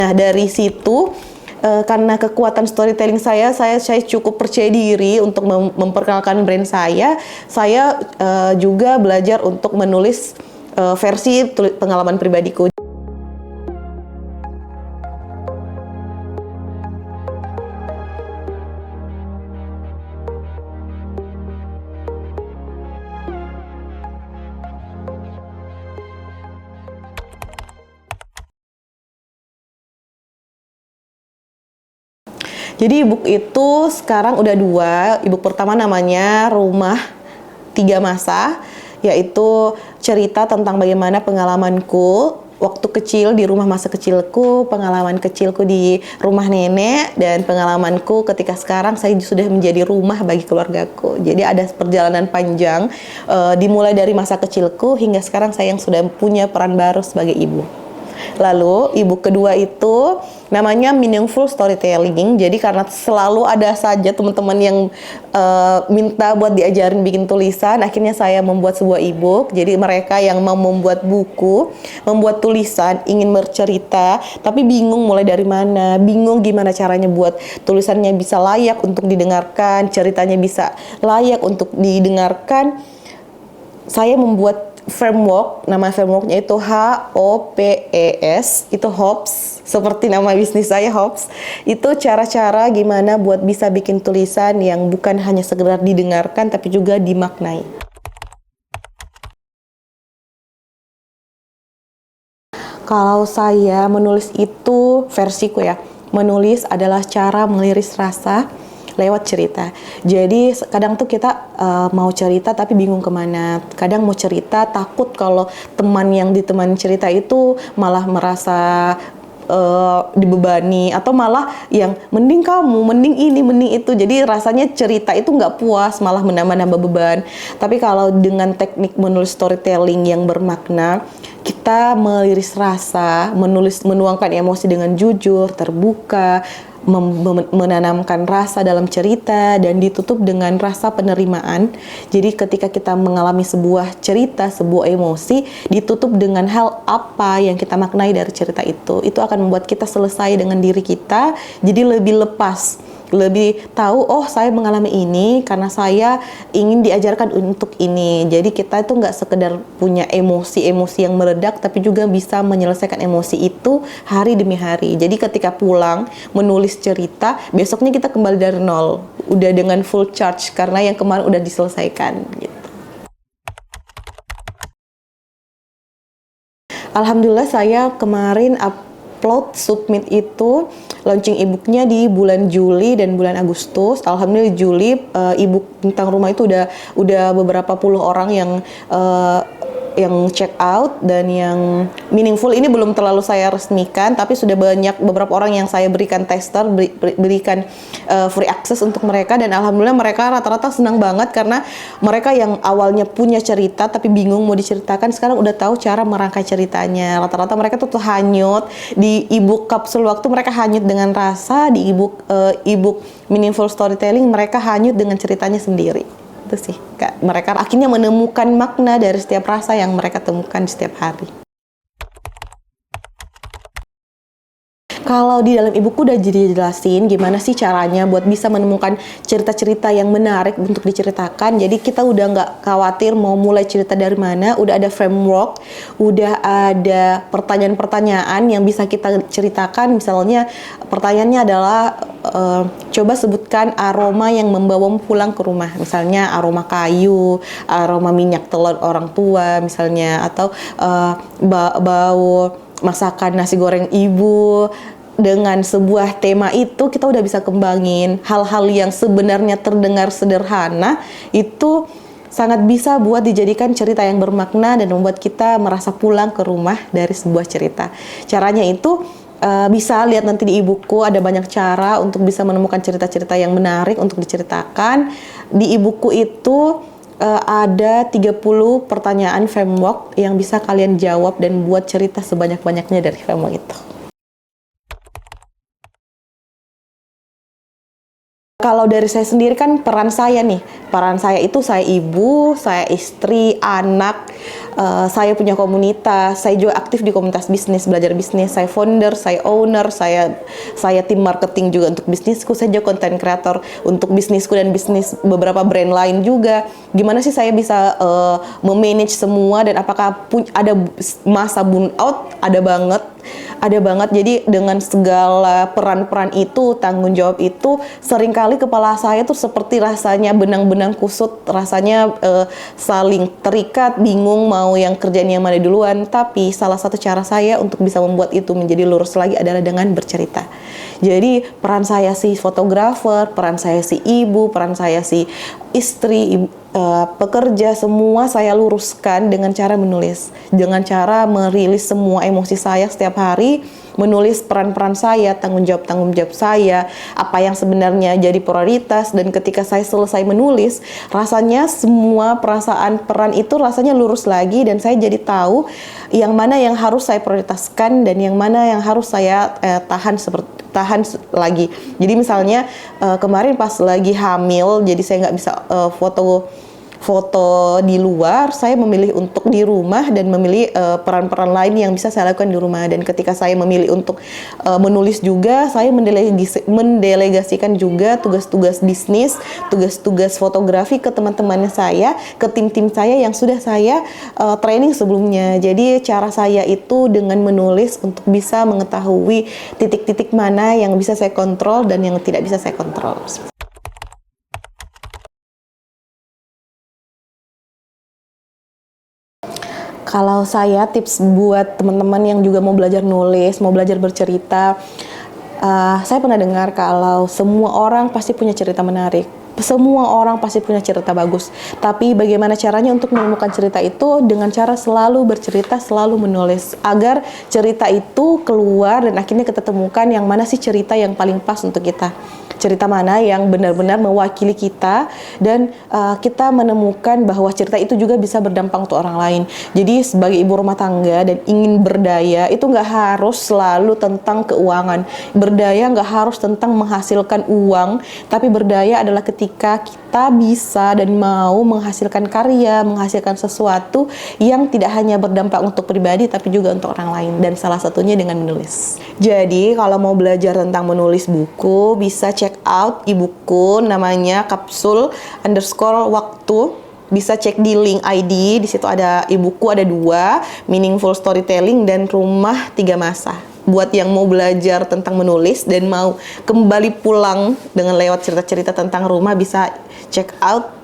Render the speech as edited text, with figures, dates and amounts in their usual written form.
Nah, dari situ karena kekuatan storytelling saya cukup percaya diri untuk memperkenalkan brand saya juga belajar untuk menulis versi pengalaman pribadiku. Jadi e-book itu sekarang udah 2. E-book pertama namanya Rumah 3 Masa, yaitu cerita tentang bagaimana pengalamanku waktu kecil di rumah masa kecilku, pengalaman kecilku di rumah nenek, dan pengalamanku ketika sekarang saya sudah menjadi rumah bagi keluargaku. Jadi ada perjalanan panjang, dimulai dari masa kecilku hingga sekarang saya yang sudah punya peran baru sebagai ibu. Lalu e-book kedua itu namanya Meaningful Storytelling. Jadi karena selalu ada saja teman-teman yang minta buat diajarin bikin tulisan, akhirnya saya membuat sebuah e-book. Jadi mereka yang mau membuat buku, membuat tulisan, ingin bercerita, tapi bingung mulai dari mana, bingung gimana caranya buat tulisannya bisa layak untuk didengarkan, ceritanya bisa layak untuk didengarkan. Saya membuat framework, nama frameworknya itu HOPES, itu HOPS, seperti nama bisnis saya HOPS. Itu cara-cara gimana buat bisa bikin tulisan yang bukan hanya sekedar didengarkan tapi juga dimaknai. Kalau saya menulis itu versiku ya, menulis adalah cara meliris rasa lewat cerita. Jadi kadang tuh kita mau cerita tapi bingung kemana. Kadang mau cerita takut kalau teman yang ditemani cerita itu malah merasa dibebani, atau malah yang mending kamu, mending ini, mending itu. Jadi rasanya cerita itu nggak puas, malah menambah-nambah beban. Tapi kalau dengan teknik menulis storytelling yang bermakna, kita meliris rasa, menuangkan emosi dengan jujur, terbuka, menanamkan rasa dalam cerita, dan ditutup dengan rasa penerimaan. Jadi ketika kita mengalami sebuah cerita, sebuah emosi, ditutup dengan hal apa yang kita maknai dari cerita itu akan membuat kita selesai dengan diri kita, jadi lebih lepas, lebih tahu, oh saya mengalami ini karena saya ingin diajarkan untuk ini. Jadi kita itu nggak sekedar punya emosi-emosi yang meledak, tapi juga bisa menyelesaikan emosi itu hari demi hari. Jadi ketika pulang menulis cerita, besoknya kita kembali dari nol, udah dengan full charge karena yang kemarin udah diselesaikan gitu. Alhamdulillah saya kemarin submit itu launching e-booknya di bulan Juli dan bulan Agustus. Alhamdulillah Juli e-book tentang rumah itu udah beberapa puluh orang yang check out, dan yang meaningful ini belum terlalu saya resmikan, tapi sudah banyak beberapa orang yang saya berikan tester, berikan free access untuk mereka, dan alhamdulillah mereka rata-rata senang banget karena mereka yang awalnya punya cerita tapi bingung mau diceritakan, sekarang udah tahu cara merangkai ceritanya. Rata-rata mereka tuh hanyut di e-book Kapsul Waktu, mereka hanyut dengan rasa, di e-book Meaningful Storytelling mereka hanyut dengan ceritanya sendiri. Itu sih, Kak. Mereka akhirnya menemukan makna dari setiap rasa yang mereka temukan setiap hari. Kalau di dalam e-book udah dijelasin gimana sih caranya buat bisa menemukan cerita-cerita yang menarik untuk diceritakan. Jadi kita udah nggak khawatir mau mulai cerita dari mana, udah ada framework, udah ada pertanyaan-pertanyaan yang bisa kita ceritakan. Misalnya pertanyaannya adalah coba sebutkan aroma yang membawamu pulang ke rumah. Misalnya aroma kayu, aroma minyak telur orang tua misalnya, atau bau masakan nasi goreng ibu. Dengan sebuah tema itu kita udah bisa kembangin hal-hal yang sebenarnya terdengar sederhana, itu sangat bisa buat dijadikan cerita yang bermakna dan membuat kita merasa pulang ke rumah dari sebuah cerita. Caranya itu bisa lihat nanti di e-buku, ada banyak cara untuk bisa menemukan cerita-cerita yang menarik untuk diceritakan. Di e-buku itu ada 30 pertanyaan framework yang bisa kalian jawab dan buat cerita sebanyak-banyaknya dari framework itu. Kalau dari saya sendiri kan peran saya nih, peran saya itu saya ibu, saya istri, anak, saya punya komunitas, saya juga aktif di komunitas bisnis, belajar bisnis, saya founder, saya owner, saya tim marketing juga untuk bisnisku, saya juga content creator untuk bisnisku dan bisnis beberapa brand lain juga. Gimana sih saya bisa memanage semua dan apakah ada masa burnout? Ada banget. Jadi dengan segala peran-peran itu, tanggung jawab itu, seringkali kepala saya tuh seperti rasanya benang-benang kusut, rasanya saling terikat, bingung mau yang kerjaan yang mana duluan. Tapi salah satu cara saya untuk bisa membuat itu menjadi lurus lagi adalah dengan bercerita. Jadi peran saya si fotografer, peran saya si ibu, peran saya si istri, pekerja, semua saya luruskan dengan cara menulis, dengan cara merilis semua emosi saya setiap hari, menulis peran-peran saya, tanggung jawab saya, apa yang sebenarnya jadi prioritas. Dan ketika saya selesai menulis, rasanya semua perasaan peran itu rasanya lurus lagi, dan saya jadi tahu yang mana yang harus saya prioritaskan dan yang mana yang harus saya tahan lagi. Jadi misalnya kemarin pas lagi hamil, jadi saya nggak bisa foto di luar, saya memilih untuk di rumah dan memilih peran-peran lain yang bisa saya lakukan di rumah. Dan ketika saya memilih untuk menulis juga, saya mendelegasikan juga tugas-tugas bisnis, tugas-tugas fotografi ke teman-temannya saya, ke tim-tim saya yang sudah saya training sebelumnya. Jadi cara saya itu dengan menulis untuk bisa mengetahui titik-titik mana yang bisa saya kontrol dan yang tidak bisa saya kontrol. Kalau saya tips buat teman-teman yang juga mau belajar nulis, mau belajar bercerita, saya pernah dengar kalau semua orang pasti punya cerita menarik. Semua orang pasti punya cerita bagus. Tapi bagaimana caranya untuk menemukan cerita itu? Dengan cara selalu bercerita, selalu menulis. Agar cerita itu keluar dan akhirnya kita temukan yang mana sih cerita yang paling pas untuk kita. Cerita mana yang benar-benar mewakili kita, dan kita menemukan bahwa cerita itu juga bisa berdampak untuk orang lain. Jadi sebagai ibu rumah tangga dan ingin berdaya, itu nggak harus selalu tentang keuangan. Berdaya nggak harus tentang menghasilkan uang, tapi berdaya adalah ketika kita bisa dan mau menghasilkan karya, menghasilkan sesuatu yang tidak hanya berdampak untuk pribadi, tapi juga untuk orang lain. Dan salah satunya dengan menulis. Jadi kalau mau belajar tentang menulis buku, bisa check out ibuku, namanya Kapsul_Waktu. Bisa cek di link ID, di situ ada ibuku, ada 2, Meaningful Storytelling dan Rumah 3 Masa. Buat yang mau belajar tentang menulis dan mau kembali pulang dengan lewat cerita-cerita tentang rumah, bisa check out